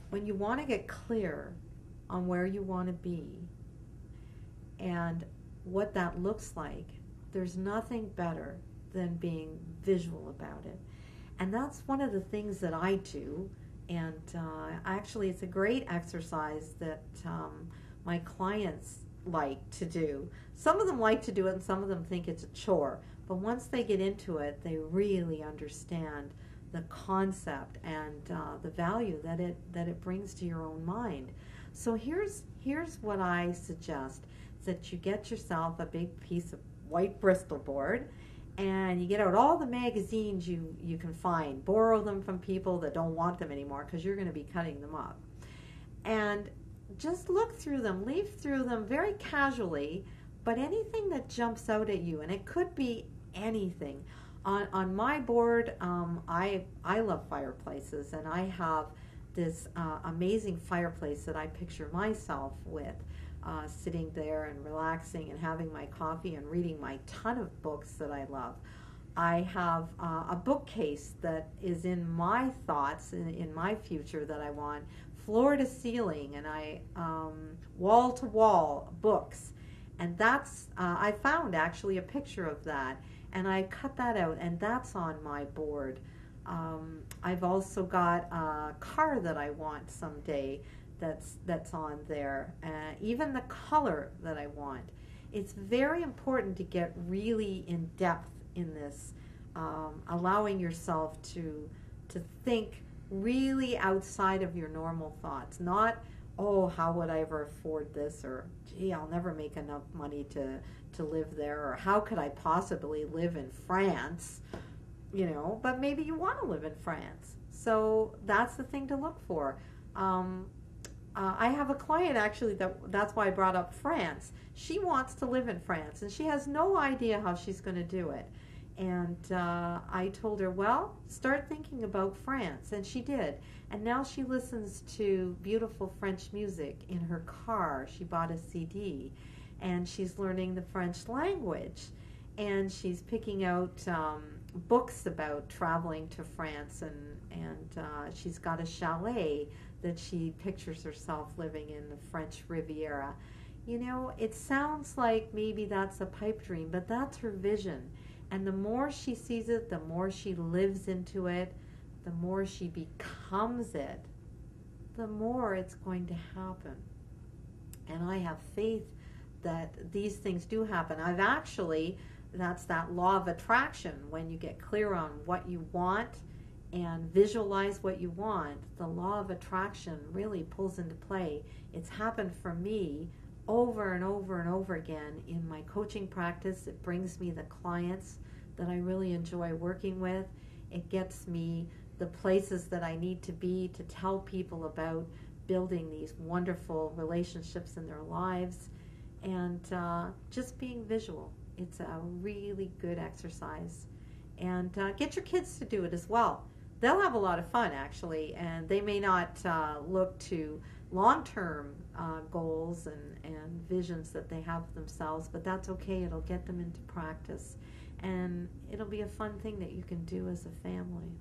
when you want to get clear on where you want to be and what that looks like, there's nothing better than being visual about it. And that's one of the things that I do. And actually, it's a great exercise that my clients like to do. Some of them like to do it, and some of them think it's a chore. But once they get into it, they really understand the concept and the value that it brings to your own mind. So here's what I suggest: is that you get yourself a big piece of white Bristol board, and you get out all the magazines you can find. Borrow them from people that don't want them anymore, because you're going to be cutting them up. And just look through them, leaf through them very casually, but anything that jumps out at you, and it could be anything. On my board, I love fireplaces, and I have this amazing fireplace that I picture myself with, sitting there and relaxing and having my coffee and reading my ton of books that I love. I have a bookcase that is in my thoughts, in my future, that I want floor to ceiling, and I wall to wall books. And that's, I found actually a picture of that, and I cut that out, and that's on my board. I've also got a car that I want someday that's on there, even the color that I want. It's very important to get really in depth in this, allowing yourself to think really outside of your normal thoughts. Not, oh, how would I ever afford this, or gee, I'll never make enough money to live there, or how could I possibly live in France, you know, but maybe you want to live in France. So that's the thing to look for. I have a client actually, that's why I brought up France. She wants to live in France, and she has no idea how she's going to do it. And I told her, well, start thinking about France. And she did. And now she listens to beautiful French music in her car. She bought a CD. And she's learning the French language. And she's picking out books about traveling to France. And she's got a chalet that she pictures herself living in the French Riviera. You know, it sounds like maybe that's a pipe dream, but that's her vision. And the more she sees it, the more she lives into it, the more she becomes it, the more it's going to happen. And I have faith that these things do happen. I've actually, that's that law of attraction. When you get clear on what you want and visualize what you want, the law of attraction really pulls into play. It's happened for me over and over and over again in my coaching practice. It brings me the clients that I really enjoy working with. It gets me the places that I need to be to tell people about building these wonderful relationships in their lives, and just being visual. It's a really good exercise. And get your kids to do it as well. They'll have a lot of fun, actually, and they may not look to long-term goals and visions that they have themselves, but that's okay. It'll get them into practice, and it'll be a fun thing that you can do as a family.